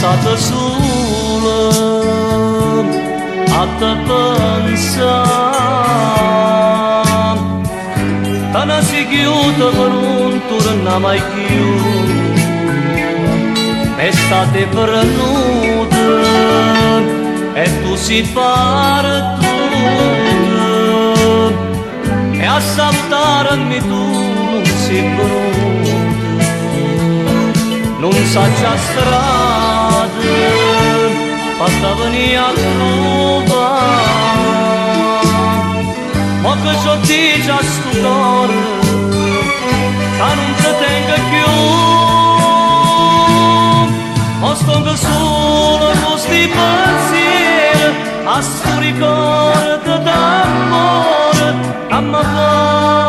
passata sola a te pensare, te ne sei chiusa per non tornare mai più, l'estate è venuta e tu sei partuta, e a salutarmi tu non sei venuta, non sai già strada per venire a trovare, ma che c'ho dice a sto cuore che non ti tenga più, ma sto solo con sti pensieri a sto ricordo d'amore che mi fa